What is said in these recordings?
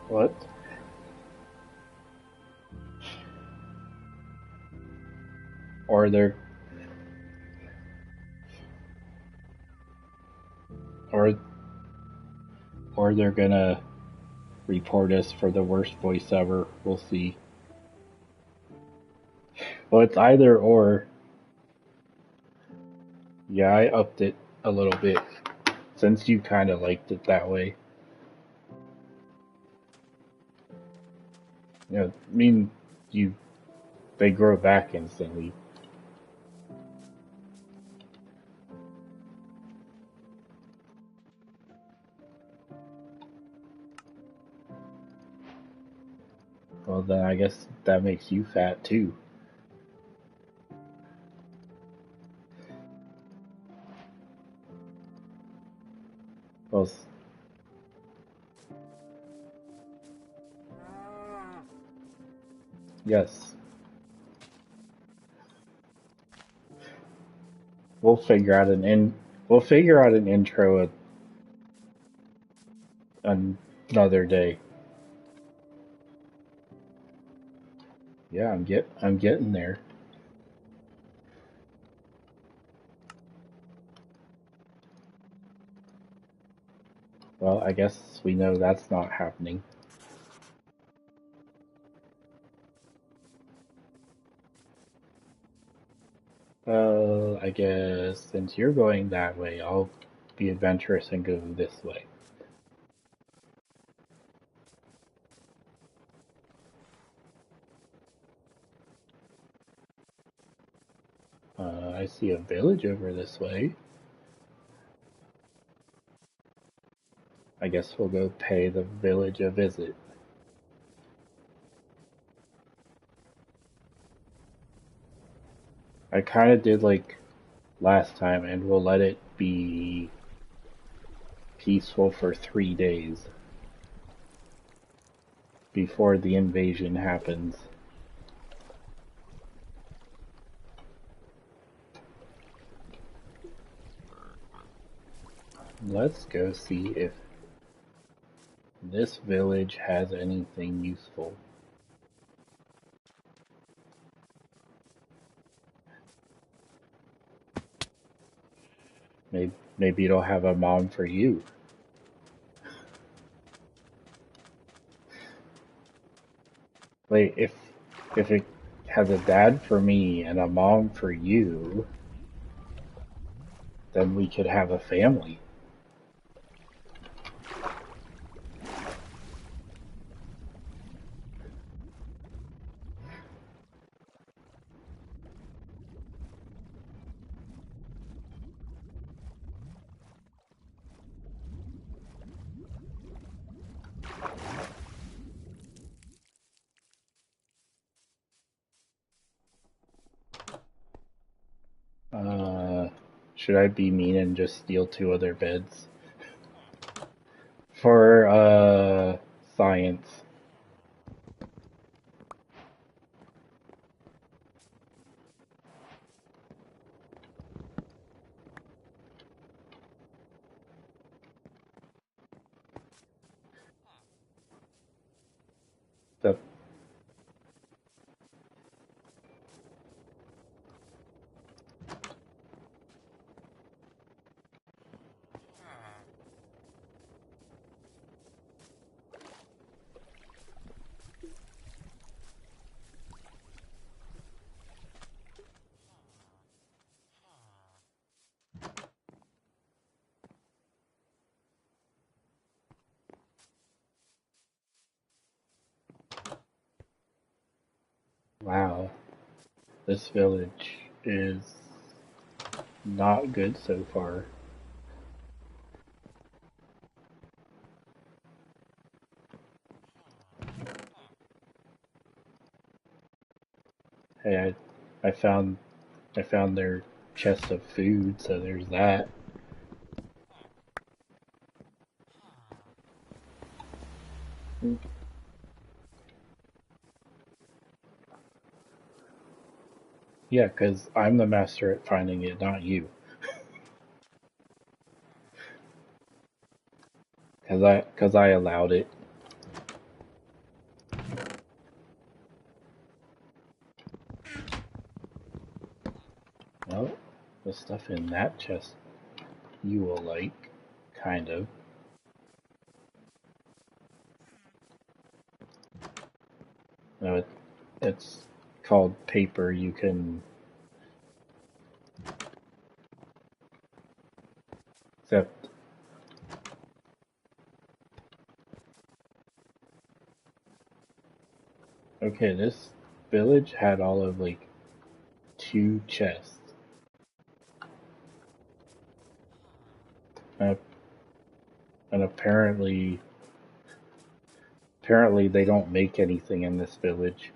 What? Or they're or or they're gonna report us for the worst voice ever. We'll see. Well, it's either or. Yeah, I upped it a little bit since you kind of liked it that way. I mean, you they grow back instantly. Well, then I guess that makes you fat too. Well, yes, we'll figure out an in. We'll figure out an intro another day. Yeah, I'm getting there. Well, I guess we know that's not happening. I guess since you're going that way, I'll be adventurous and go this way. I see a village over this way. I guess we'll go pay the village a visit. I kind of did like last time, and we'll let it be peaceful for 3 days before the invasion happens. Let's go see if this village has anything useful. Maybe it'll have a mom for you. Wait, if it has a dad for me and a mom for you, then we could have a family. Uh, should I be mean and just steal two other beds? For science. The Wow, this village is not good so far. Hey, I found I found their chest of food, so there's that. Yeah, 'cause I'm the master at finding it, not you. 'Cause I allowed it. Oh, the stuff in that chest you will like, kind of. No, it's called paper. You can, except, okay, this village had all of like 2 chests. Uh, and apparently they don't make anything in this village.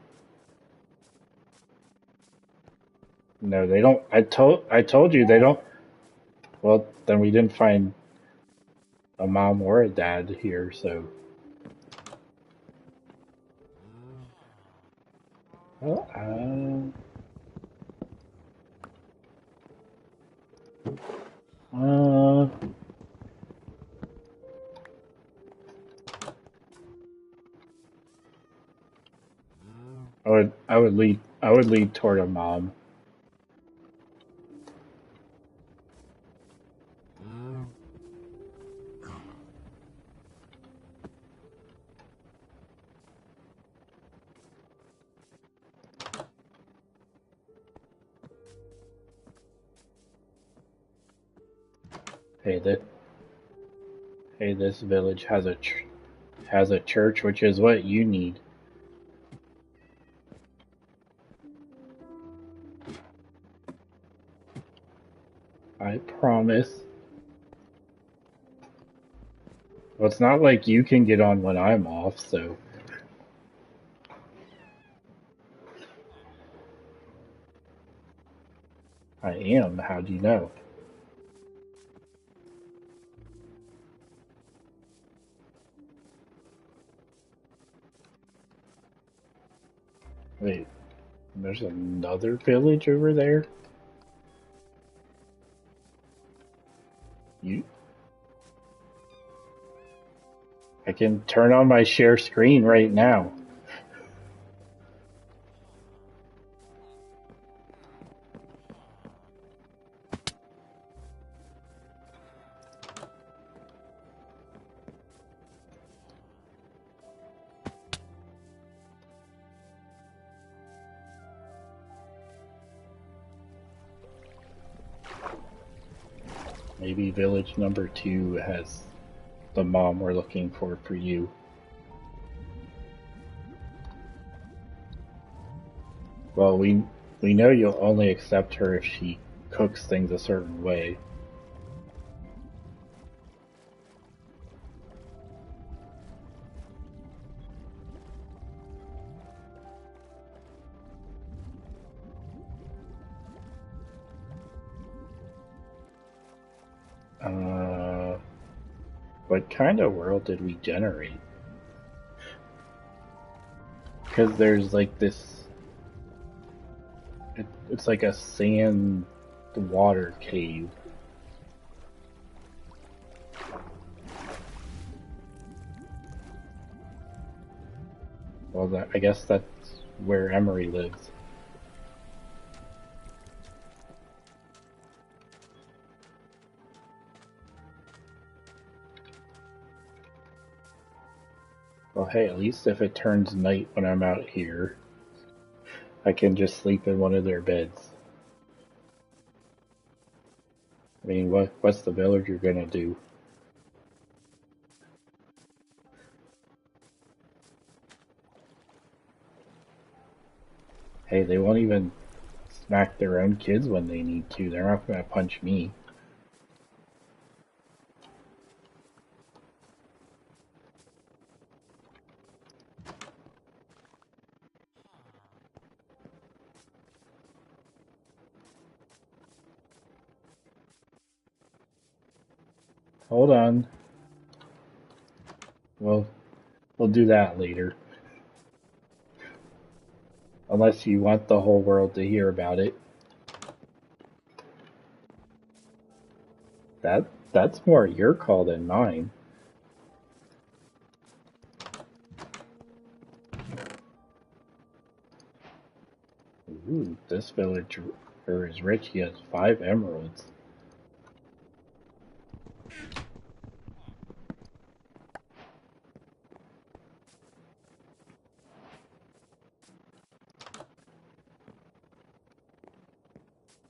No, they don't. I told you they don't. Well, then we didn't find a mom or a dad here, so. Well, uh, I would lead toward a mom. Hey, this village has a church, which is what you need. I promise. Well, it's not like you can get on when I'm off, so. I am. How do you know? Wait, there's another village over there? You I can turn on my share screen right now. Maybe village number 2 has the mom we're looking for you. Well, we know you'll only accept her if she cooks things a certain way. Uh, what kind of world did we generate? Because there's like this. It's like a sand water cave. Well, I guess that's where Emery lives. Well, hey, at least if it turns night when I'm out here, I can just sleep in one of their beds. I mean, what's the villager gonna do? Hey, they won't even smack their own kids when they need to. They're not gonna punch me. Hold on. Well, we'll do that later. Unless you want the whole world to hear about it. That's more your call than mine. Ooh, this village Or is rich, he has 5 emeralds.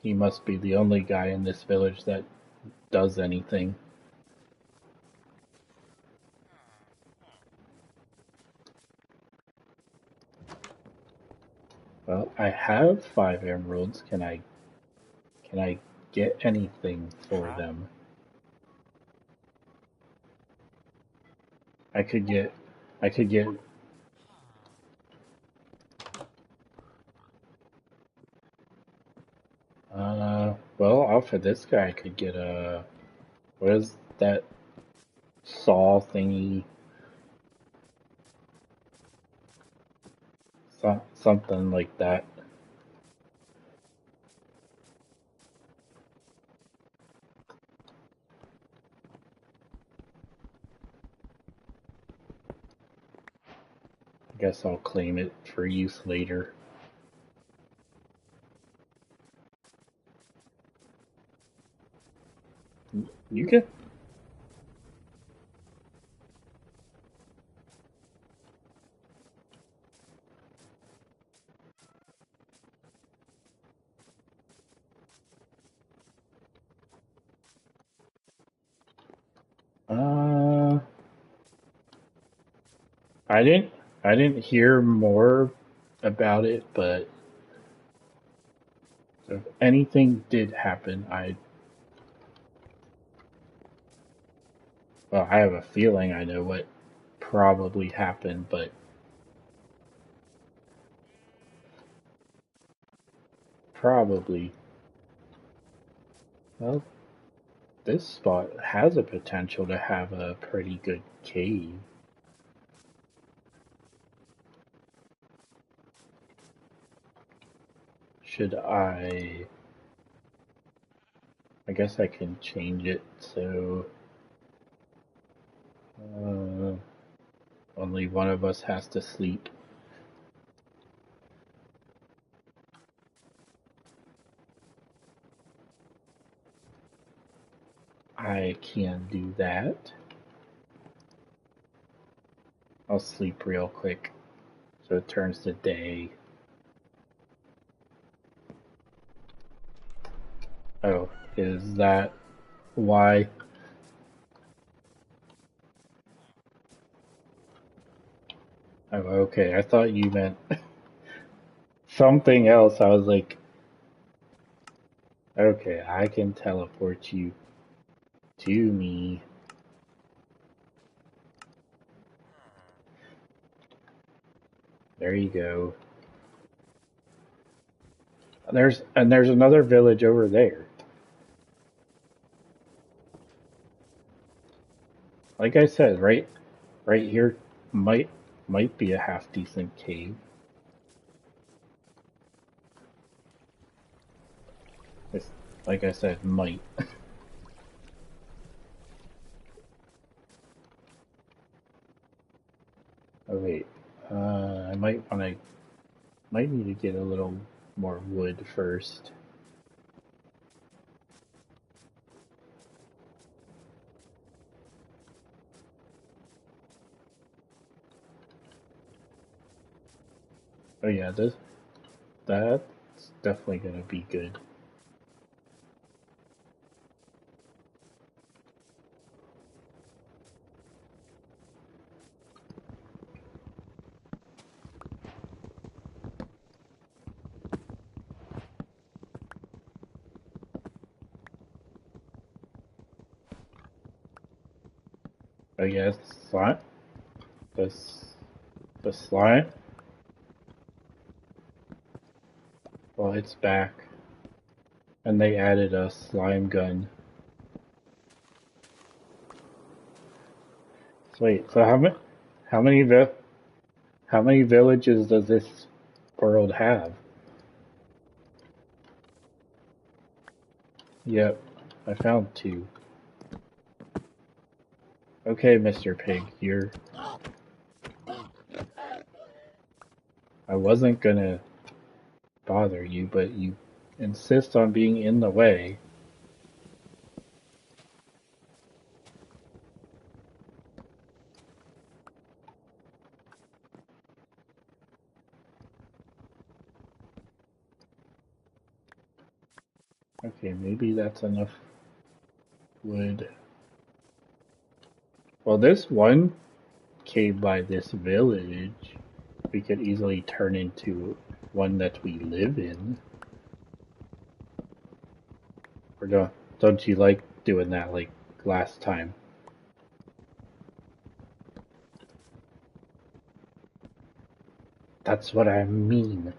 He must be the only guy in this village that does anything. Well, I have 5 emeralds. Can I get anything for them? I could get well, off of this guy I could get a, what is that saw thingy? Something like that. I guess I'll claim it for use later. You can. Uh, I didn't hear more about it, but if anything did happen, well, I have a feeling I know what probably happened, but probably, well, this spot has a potential to have a pretty good cave. Should I guess I can change it so uh, only one of us has to sleep. I can do that. I'll sleep real quick so it turns to day. Oh, is that why? Oh, okay. I thought you meant something else. I was like, okay, I can teleport you to me. There you go. There's another village over there. Like I said, right here might be a half decent cave. It's, like I said, might. Oh wait, I might need to get a little more wood first. Oh yeah, that's definitely gonna be good. Oh yeah, slime. This the slime. Well, it's back, and they added a slime gun. So wait, so how many how many villages does this world have? Yep, I found 2. Okay, Mr. Pig, I wasn't gonna bother you, but you insist on being in the way. Okay, maybe that's enough wood. Well, this one came by this village. We could easily turn into one that we live in. Or don't you like doing that like last time? That's what I mean.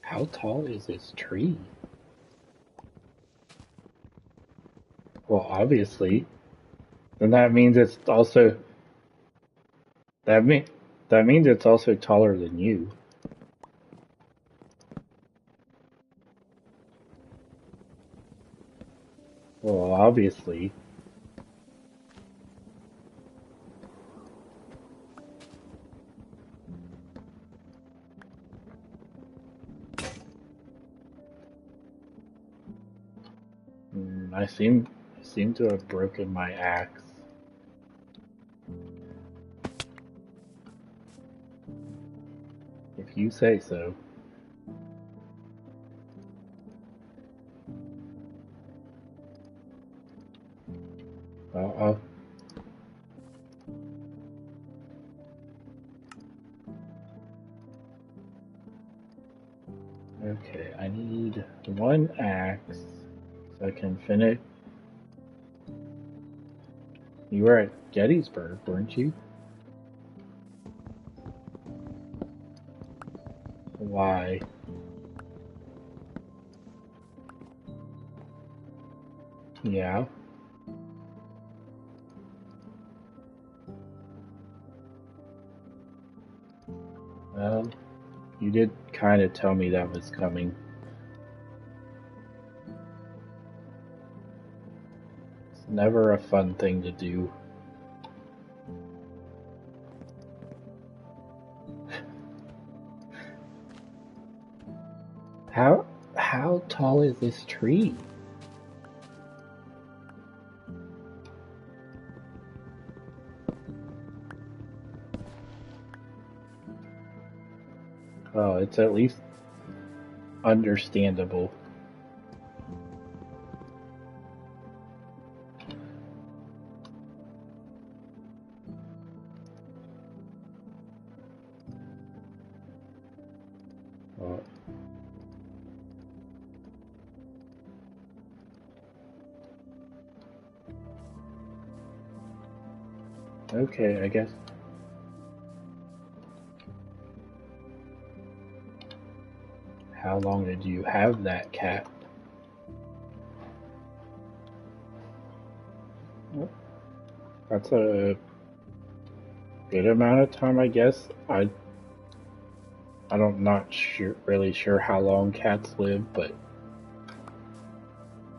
How tall is this tree? Well, obviously. Then that means it's also that mean that means it's also taller than you. Well, obviously. I seem to have broken my axe. If you say so. I'll okay, I need one axe so I can finish. You were at Gettysburg, weren't you? Why? Yeah. Well, you did kind of tell me that was coming. It's never a fun thing to do. How tall is this tree? Oh, it's at least understandable. Oh, okay, I guess. How long did you have that cat? Well, that's a good amount of time, I guess. I don't not sure really sure how long cats live, but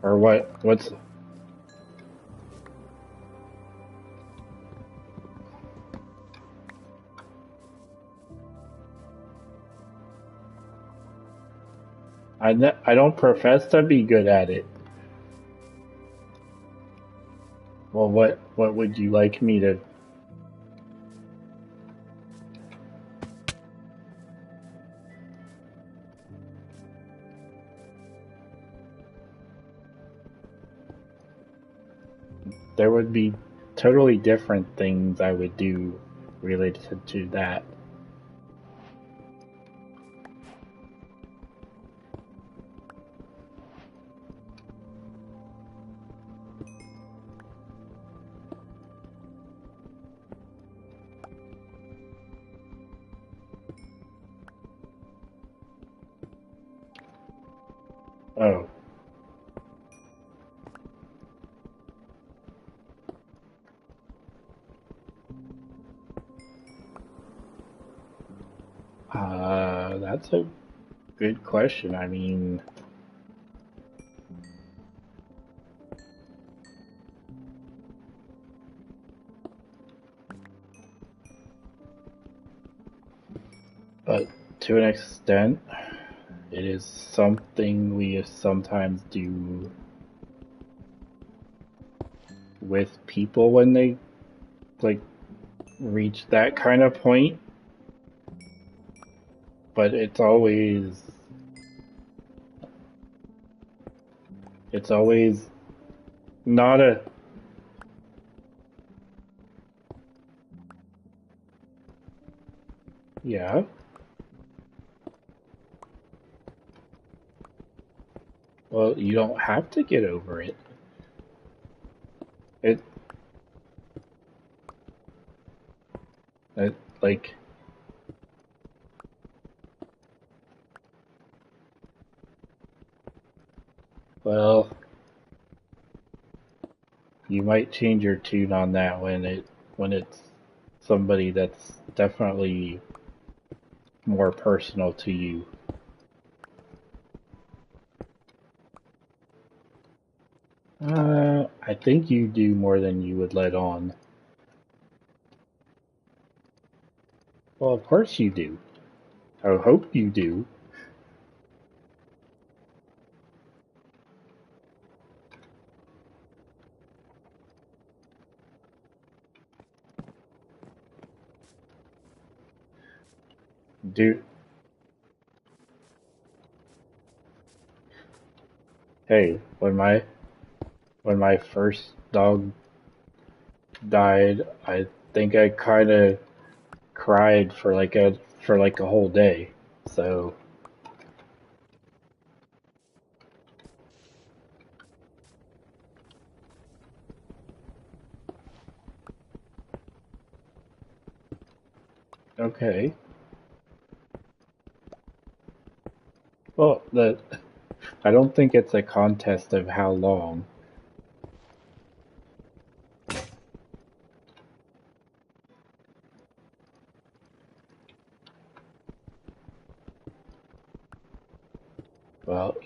or what's I don't profess to be good at it. Well, what would you like me to? There would be totally different things I would do related to that. Oh. That's a good question. I mean, but to an extent, it is something we sometimes do with people when they like reach that kind of point. But it's always not a yeah. Well, you don't have to get over it. It, it like well, you might change your tune on that when it's somebody that's definitely more personal to you. I think you do more than you would let on. Well, of course you do. I hope you do. Do hey, when my first dog died, I think I kind of cried for like a whole day. So, okay. Well, I don't think it's a contest of how long. Well,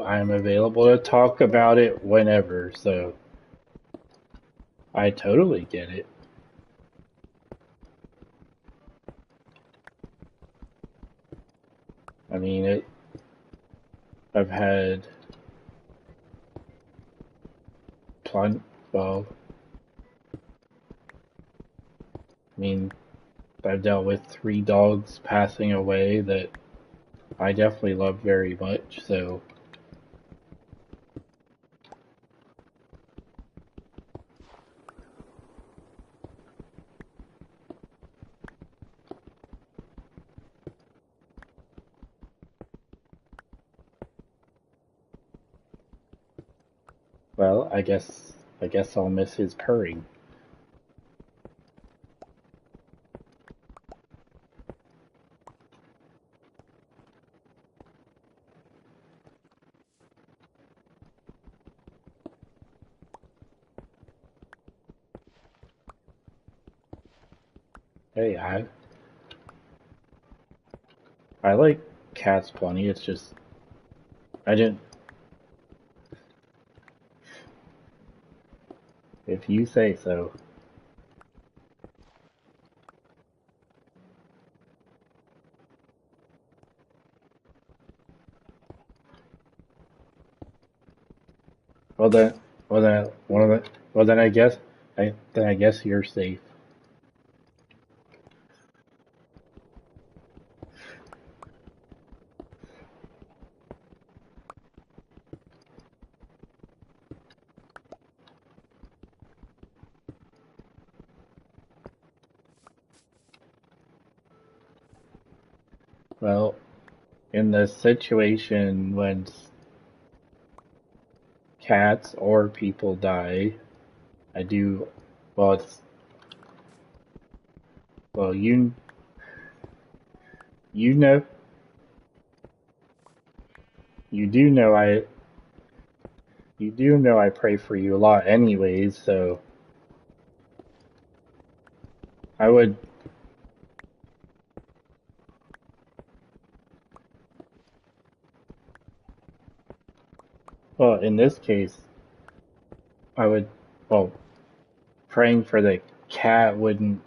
I'm available to talk about it whenever, so I totally get it. I mean, I've had plenty. Well, I mean, I've dealt with 3 dogs passing away that I definitely love very much. So, well, I guess I'll miss his purring. Hey, I like cats plenty. It's just I didn't. If you say so. Well then, well then I guess you're safe. Well, in the situation when cats or people die, I do. Well, it's well you know you do know I pray for you a lot anyways, so I would, well, in this case, I would, well, praying for the cat wouldn't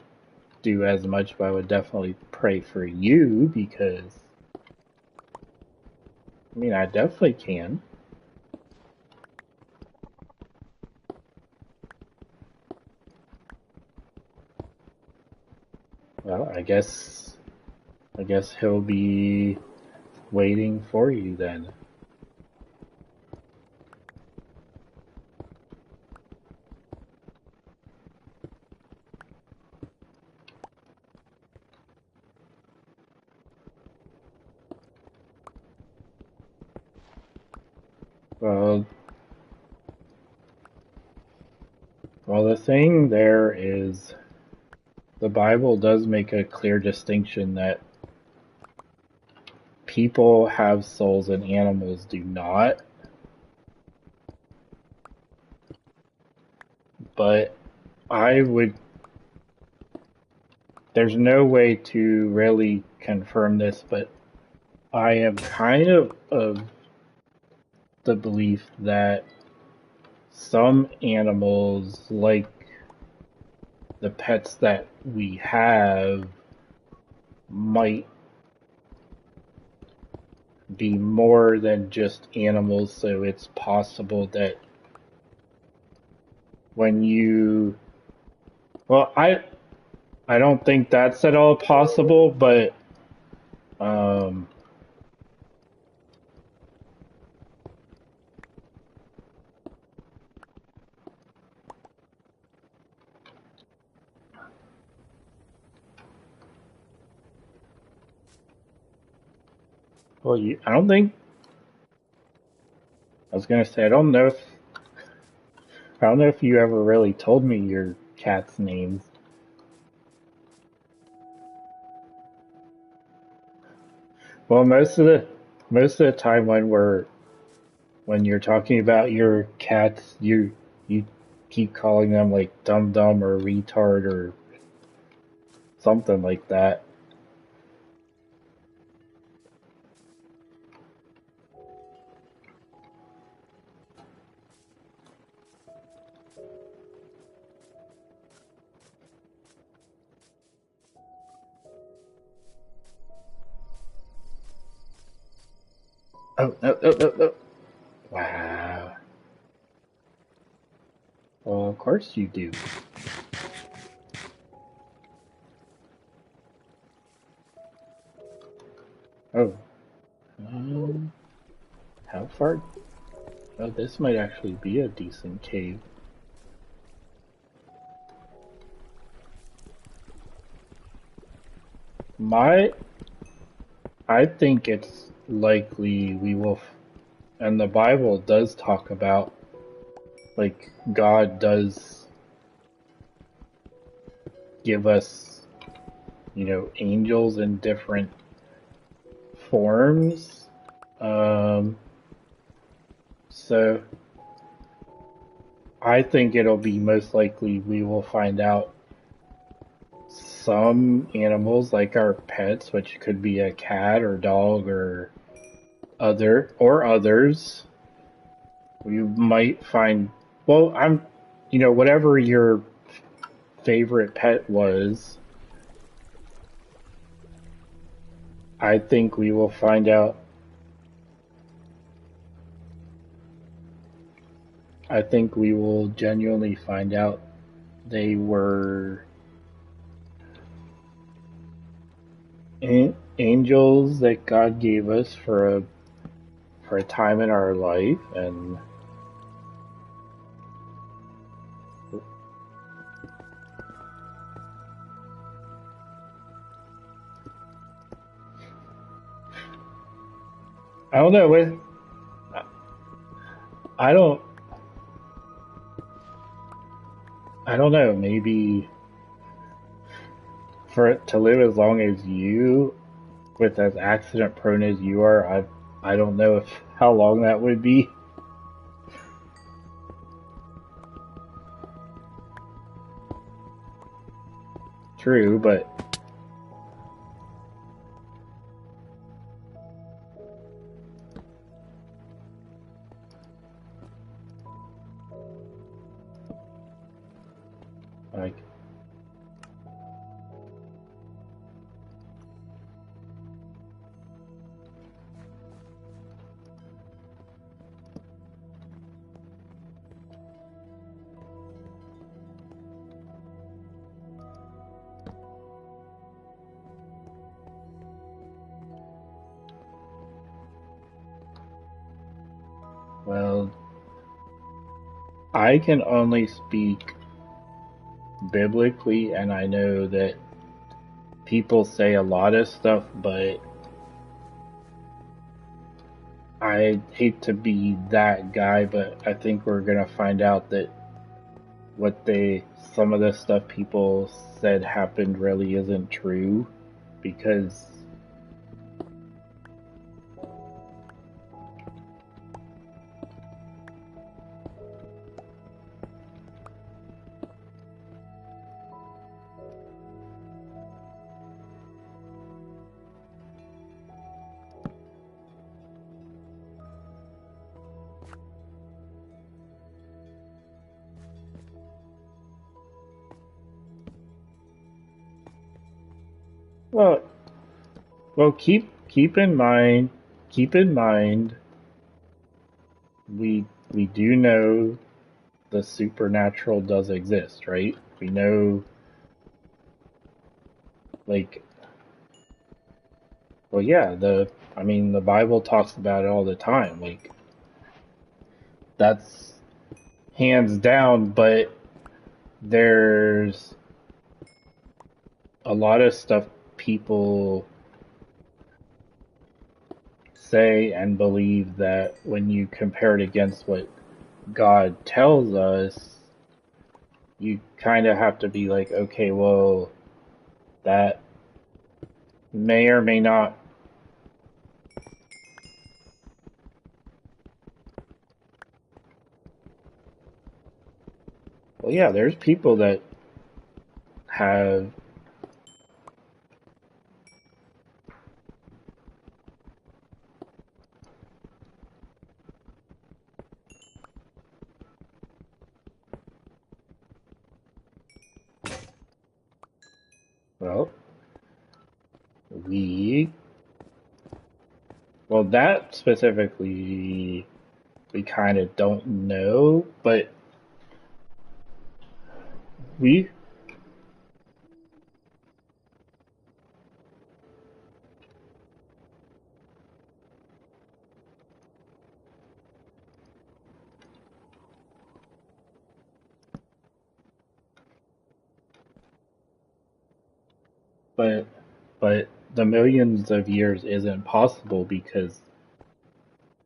do as much, but I would definitely pray for you because, I mean, I definitely can. Well, I guess he'll be waiting for you then. Well, well, the thing there is the Bible does make a clear distinction that people have souls and animals do not. But I would, there's no way to really confirm this, but I am kind of the belief that some animals, like the pets that we have, might be more than just animals, so it's possible that when you, well, I don't think that's at all possible, but um well, I don't think, I was gonna say, I don't know if you ever really told me your cat's names. Well, most of the time when you're talking about your cats, you keep calling them like dum dum or retard or something like that. Oh, no, no, no, no. Wow. Well, of course you do. Oh, um, how far? Oh, this might actually be a decent cave. My, I think it's likely we will, and the Bible does talk about, like, God does give us, angels in different forms. Um, so I think it'll be most likely we will find out some animals like our pets, which could be a cat or dog or others. We might find, well, whatever your favorite pet was, I think we will find out. I think we will genuinely find out they were angels that God gave us for a time in our life, and I don't know. I don't. I don't know. Maybe for it to live as long as you, with as accident prone as you are, I don't know if how long that would be. True, but like, well, I can only speak biblically, and I know that people say a lot of stuff, but I hate to be that guy, but I think we're gonna find out that some of the stuff people said happened really isn't true because, well, well, keep in mind, we do know the supernatural does exist, right? We know, like, well, yeah, I mean, the Bible talks about it all the time. Like, that's hands down, but there's a lot of stuff people say and believe that when you compare it against what God tells us, you kind of have to be like, okay, well, that may or may not. Well, yeah, there's people that have, well, we, well, that specifically, we kind of don't know, we, but, but the millions of years isn't possible because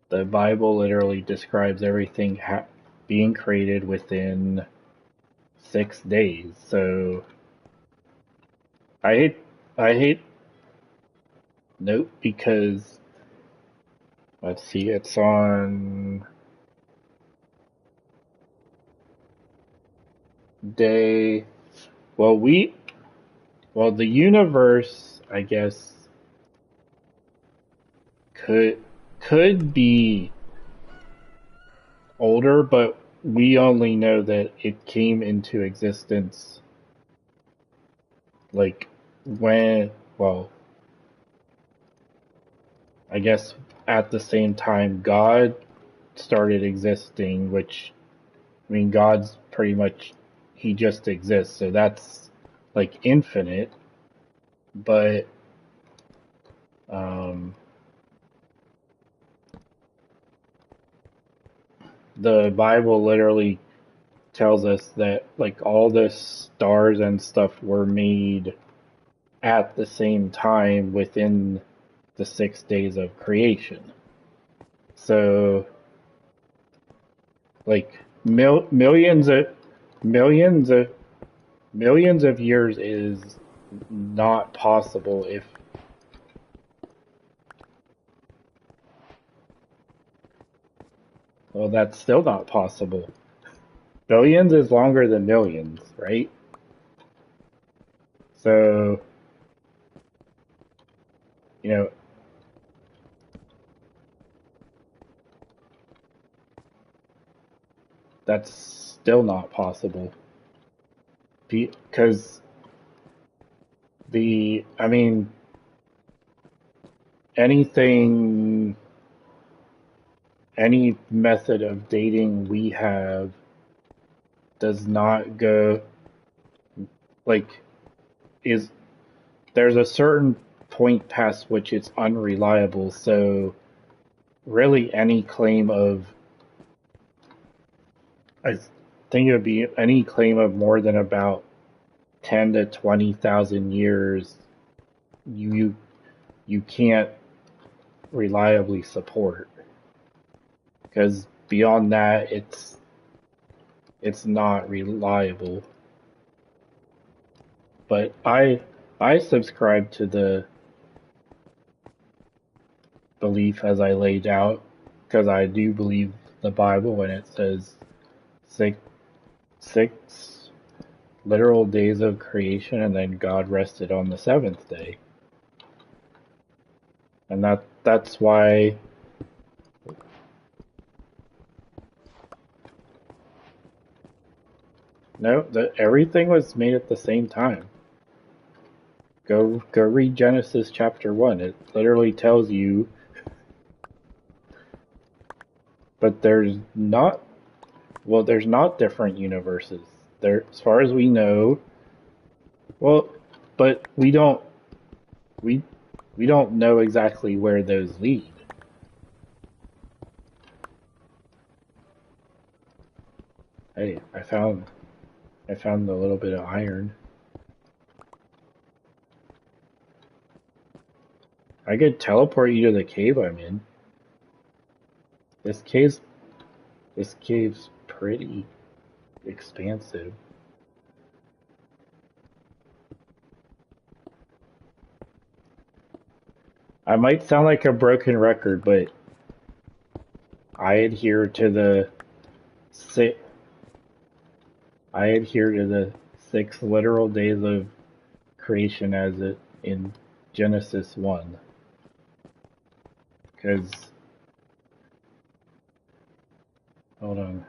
the Bible literally describes everything being created within 6 days. So I hate, I hate, nope, because let's see, it's on day, well, the universe, I guess, could, could be older, but we only know that it came into existence like when, well, I guess at the same time God started existing, which, I mean, God's pretty much, he just exists, so that's like infinite, but um, the Bible literally tells us that like all the stars and stuff were made at the same time within the 6 days of creation. So like millions of millions of years is not possible if Well, that's still not possible. Billions is longer than millions, right? So, you know, that's still not possible. Because I mean, anything, any method of dating we have does not go, like, is, there's a certain point past which it's unreliable. So, really, any claim of, I think it would be any claim of more than about 10 to 20,000 years, you you can't reliably support, because beyond that it's not reliable. But I subscribe to the belief as I laid out, because I do believe the Bible when it says six six literal days of creation, and then God rested on the seventh day. And that's why, no, that everything was made at the same time. Go read Genesis chapter 1. It literally tells you, but there's not different universes. There, as far as we know, well, but we we don't know exactly where those lead. Hey, I found a little bit of iron. I could teleport you to the cave I'm in. This cave's this cave's pretty expansive. I might sound like a broken record, but I adhere to the si- I adhere to the 6 literal days of creation as it in Genesis 1. Because, hold on.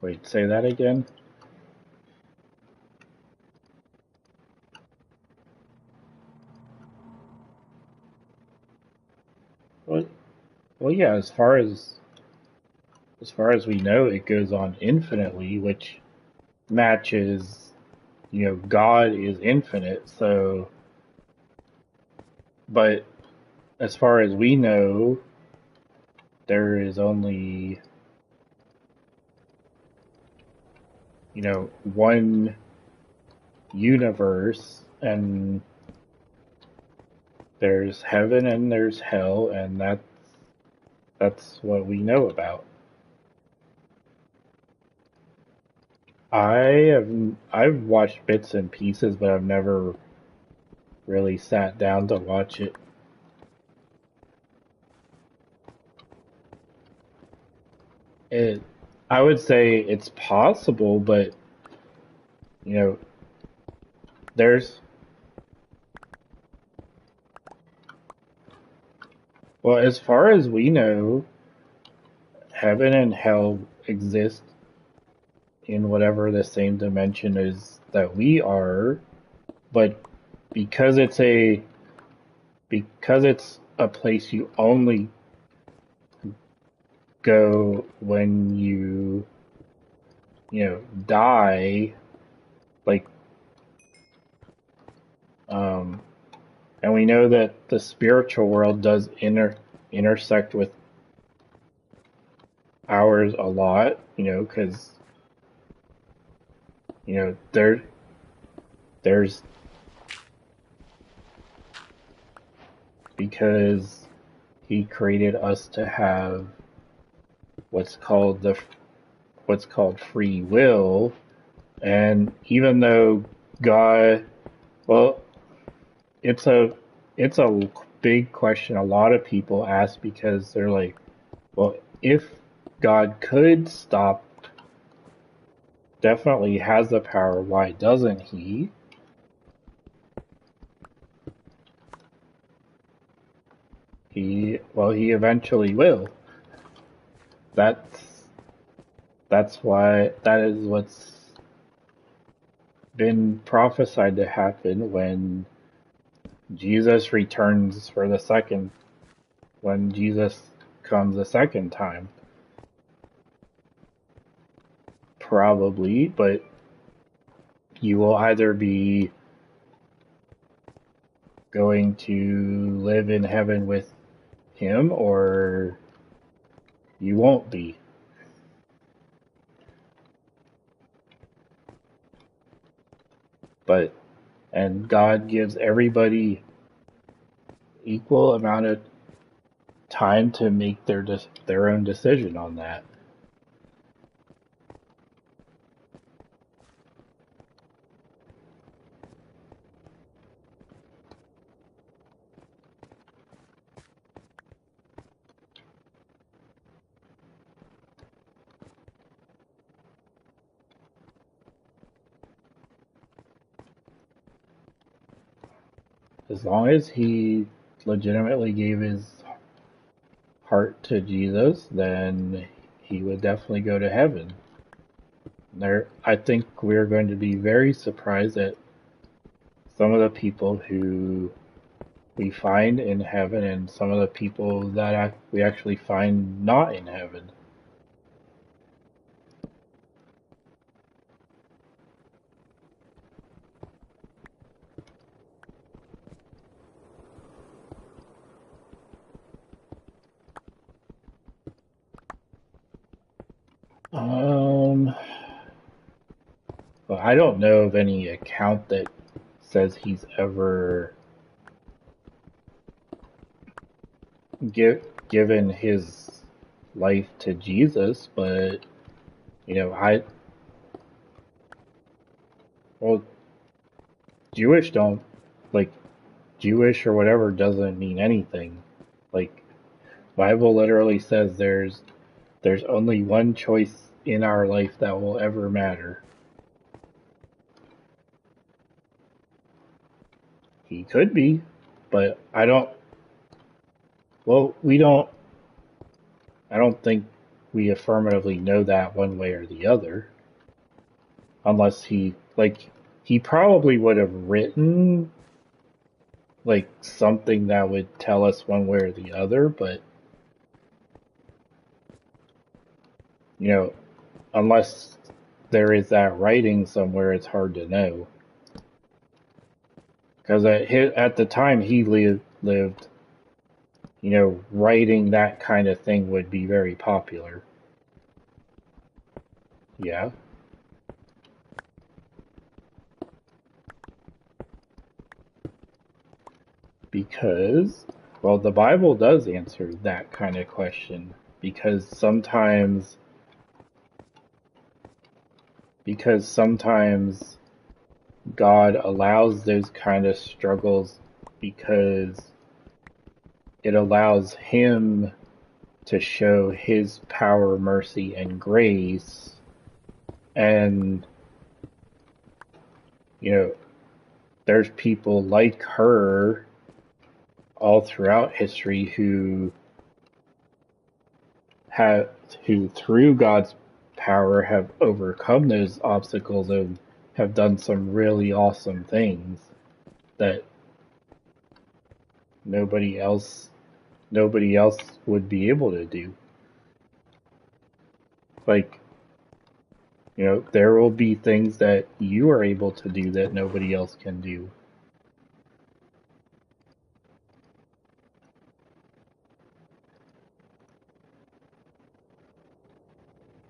Wait, say that again? Well, well, yeah, as far as we know, it goes on infinitely, which matches, God is infinite, so, but as far as we know, there is only, one universe, and there's heaven and there's hell, and that's what we know about. I've watched bits and pieces, but I've never really sat down to watch it. It I would say it's possible, but you know, there's well, as far as we know, heaven and hell exist in whatever the same dimension is that we are, but because it's a because it's a place you only go when die, like, um and we know that the spiritual world does intersect with ours a lot, because there's because he created us to have what's called free will. And even though God, well, it's a it's a big question a lot of people ask because they're like, well, if God could stop, definitely has the power, why doesn't he? He eventually will. That's that's why that is what's been prophesied to happen when Jesus returns for the second, when Jesus comes a second time. Probably, but you will either be going to live in heaven with him or you won't be. But, and God gives everybody equal amount of time to make their own decision on that. As long as he legitimately gave his heart to Jesus, then he would definitely go to heaven. I think we're going to be very surprised at some of the people who we find in heaven and some of the people that we actually find not in heaven. Um, well, I don't know of any account that says he's ever given his life to Jesus, but you know, well, Jewish don't like Jewish or whatever doesn't mean anything. Like Bible literally says there's only one choice in our life that will ever matter. He could be, but we don't, I don't think we affirmatively know that one way or the other. Unless he probably would have written like something that would tell us one way or the other, but you know, unless there is that writing somewhere, it's hard to know. Because at the time he lived, you know, writing that kind of thing would be very popular. Yeah, because, well, the Bible does answer that kind of question. Because sometimes God allows those kind of struggles because it allows him to show his power, mercy, and grace. And, you know, there's people like her all throughout history have, who through God's power have overcome those obstacles and have done some really awesome things that nobody else nobody else would be able to do. Like, you know, there will be things that you are able to do that nobody else can do.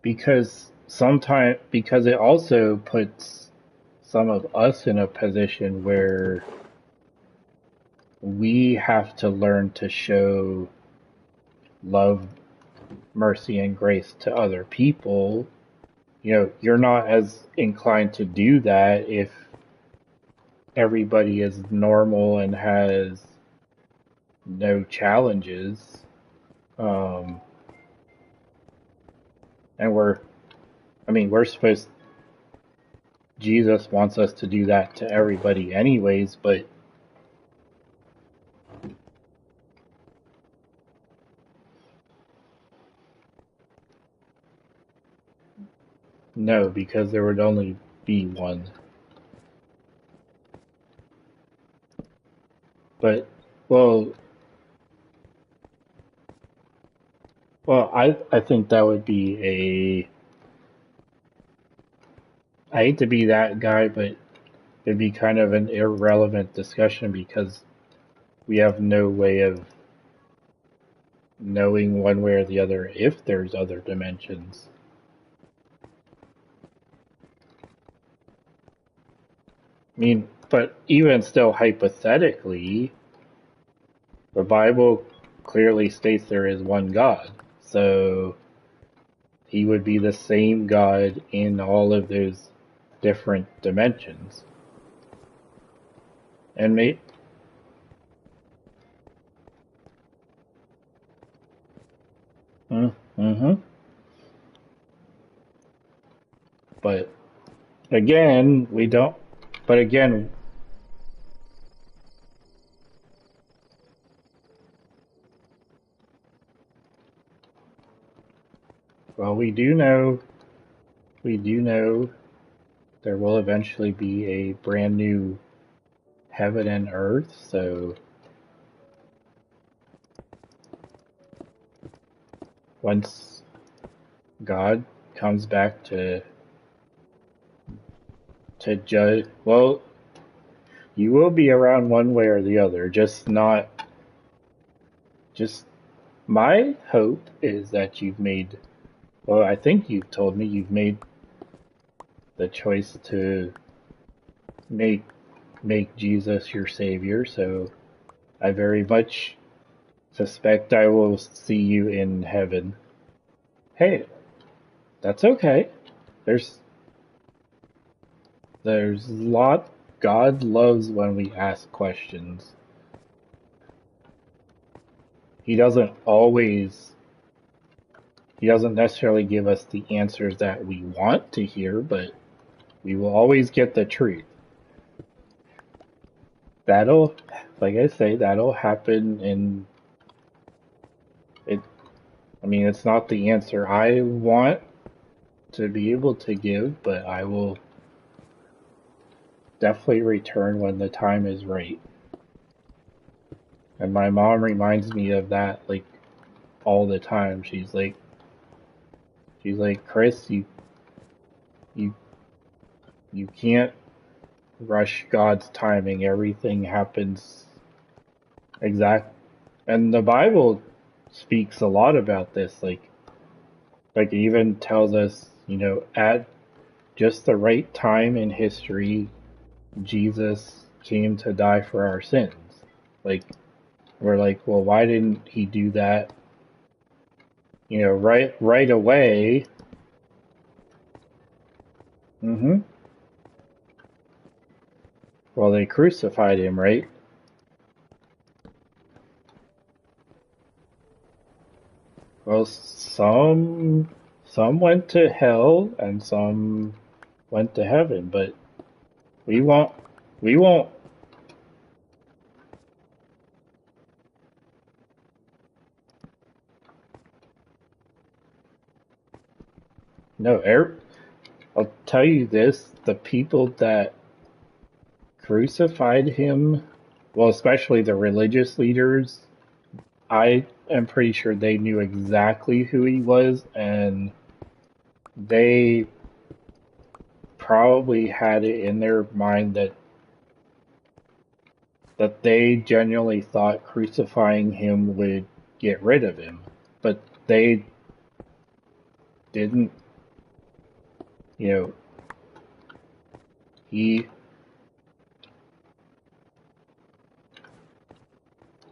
Because it also puts some of us in a position where we have to learn to show love, mercy, and grace to other people, you're not as inclined to do that if everybody is normal and has no challenges. Um, and we're supposed, Jesus wants us to do that to everybody anyways, but no, because there would only be one. But, well, I think that would be I hate to be that guy, but it'd be kind of an irrelevant discussion because we have no way of knowing one way or the other if there's other dimensions. I mean, but even still, hypothetically, the Bible clearly states there is one God. So he would be the same God in all of those different dimensions. And mm-hmm. But again, we don't. But again, well, we do know there will eventually be a brand new heaven and earth. So once God comes back to judge, well, you will be around one way or the other, just not just my hope is that you've made, well, I think you've told me you've made the choice to make make Jesus your savior, so I very much suspect I will see you in heaven. Hey, that's okay. There's there's a lot. God loves when we ask questions. He doesn't always he doesn't necessarily give us the answers that we want to hear, but we will always get the truth. That'll, like I say, that'll happen in it. I mean, it's not the answer I want to be able to give, but I will definitely return when the time is right. And my mom reminds me of that like all the time. She's like, Chris, you you can't rush God's timing. Everything happens exact. And the Bible speaks a lot about this. Like it even tells us, at just the right time in history, Jesus came to die for our sins. Like we're like, well, why didn't he do that? Right away. Mm-hmm. Well, they crucified him, right? Well, some went to hell and some went to heaven, but we won't we won't no. I'll tell you this: the people that crucified him, well, especially the religious leaders, I am pretty sure they knew exactly who he was, and they probably had it in their mind that they genuinely thought crucifying him would get rid of him, but they didn't. You know, he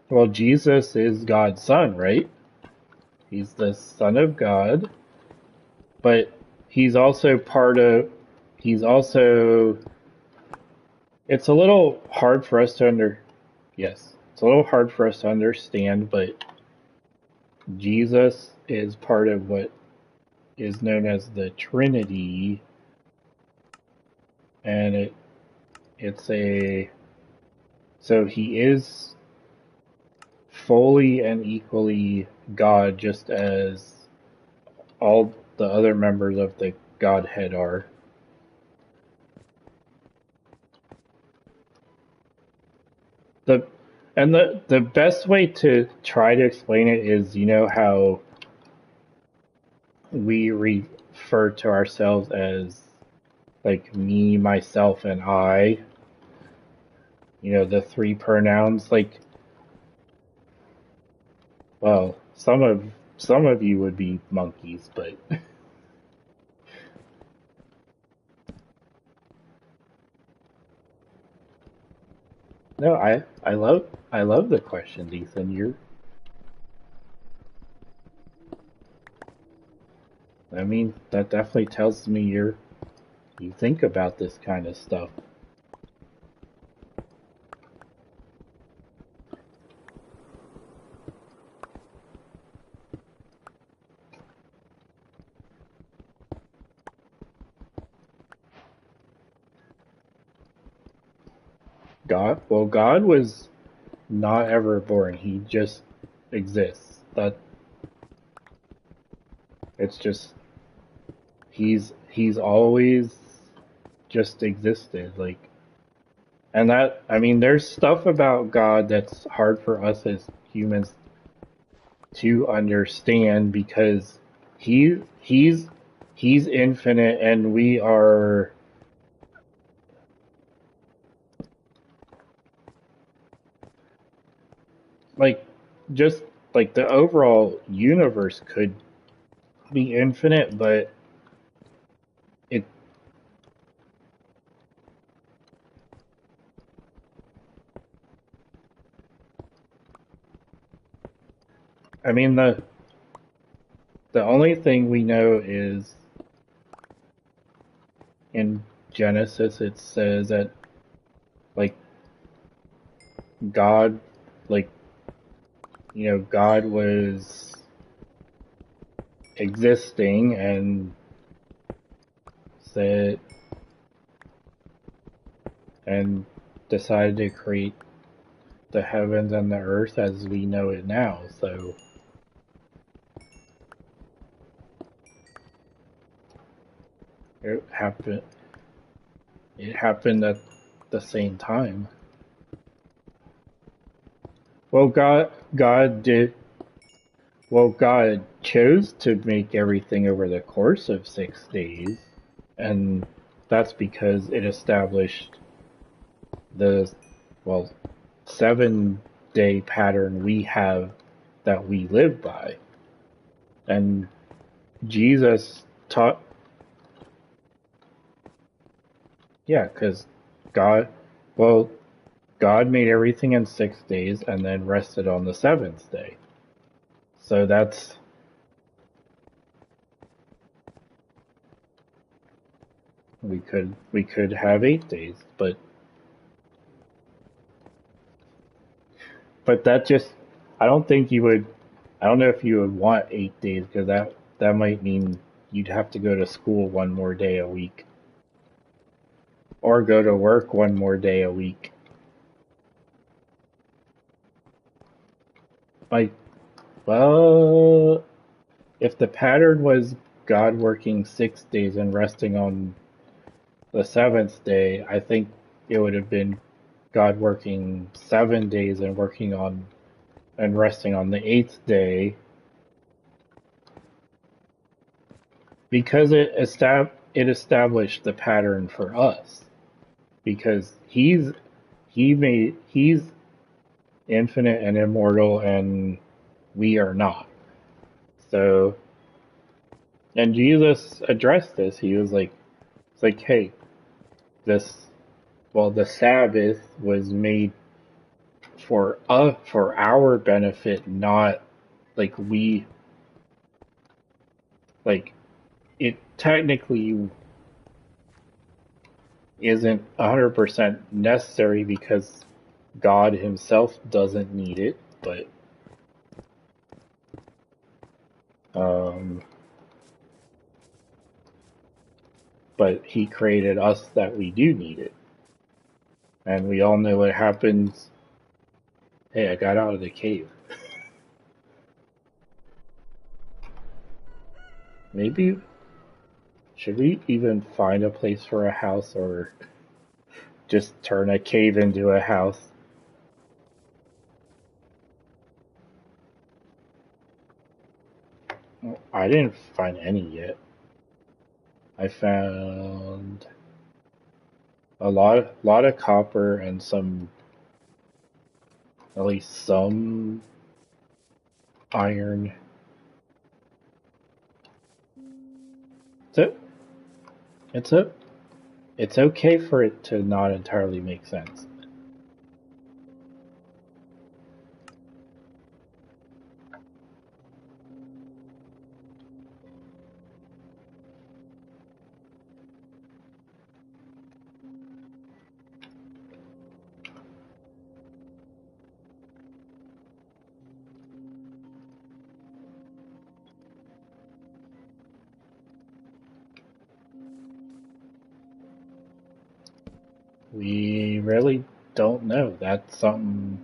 well, Jesus is God's son, right? He's the Son of God, but he's also part of. He's also. It's a little hard for us to Yes, it's a little hard for us to understand, but Jesus is part of what is known as the Trinity, and it's a so he is fully and equally God, just as all the other members of the Godhead are. The the best way to try to explain it is, you know how we refer to ourselves as like me, myself, and I. You know, the three pronouns. Like, well, some of you would be monkeys, but no, I love the question, Ethan. I mean, that definitely tells me you think about this kind of stuff. God was not ever born. He just exists. That it's just he's always just existed. Like, and that, I mean, there's stuff about God that's hard for us as humans to understand because he he's he's infinite and we are like just like the overall universe could be infinite, but it I mean the only thing we know is in Genesis it says that like God, like, you know, God was existing and said and decided to create the heavens and the earth as we know it now. So it happened it happened at the same time. Well, God chose to make everything over the course of 6 days, and that's because it established the, well, 7 day pattern we have that we live by. And Jesus taught, yeah, because God, well, God made everything in 6 days and then rested on the seventh day. So that's, we could have 8 days, but that just, I don't think you would, I don't know if you would want 8 days because that might mean you'd have to go to school one more day a week or go to work one more day a week. Like, well, if the pattern was God working 6 days and resting on the seventh day, I think it would have been God working 7 days and working on and resting on the eighth day because it established the pattern for us because he's infinite and immortal and we are not. So, and Jesus addressed this. He was like, it's like, hey, this, well, the Sabbath was made for our benefit, not like Like, it technically isn't 100% necessary because God himself doesn't need it, um, but he created us that we do need it. And we all know what happens. Hey, I got out of the cave. Maybe, should we even find a place for a house or just turn a cave into a house? I didn't find any yet. I found lot of copper and some, at least some iron. So it's a, it's okay for it to not entirely make sense. We really don't know. That's something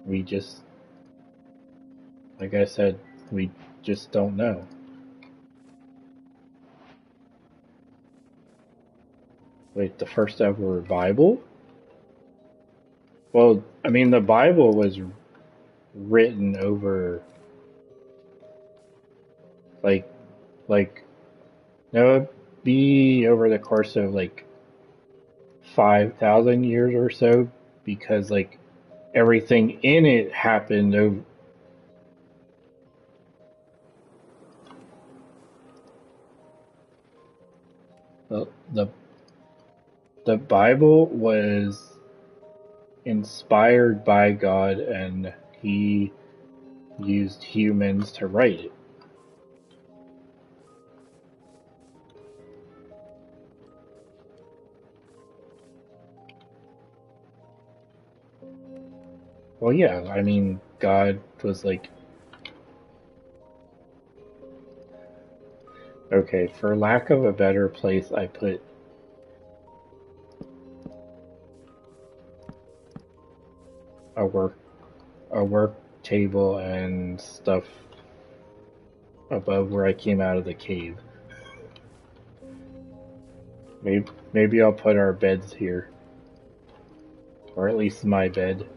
we just, like I said, we just don't know. Wait, the first ever Bible? Well, I mean, the Bible was written over like like no, it'd be over the course of like 5,000 years or so because like everything in it happened over the the Bible was inspired by God and he used humans to write it. Well, yeah, I mean, God was like, okay, for lack of a better place, I put a work table and stuff above where I came out of the cave. Maybe I'll put our beds here, or at least my bed.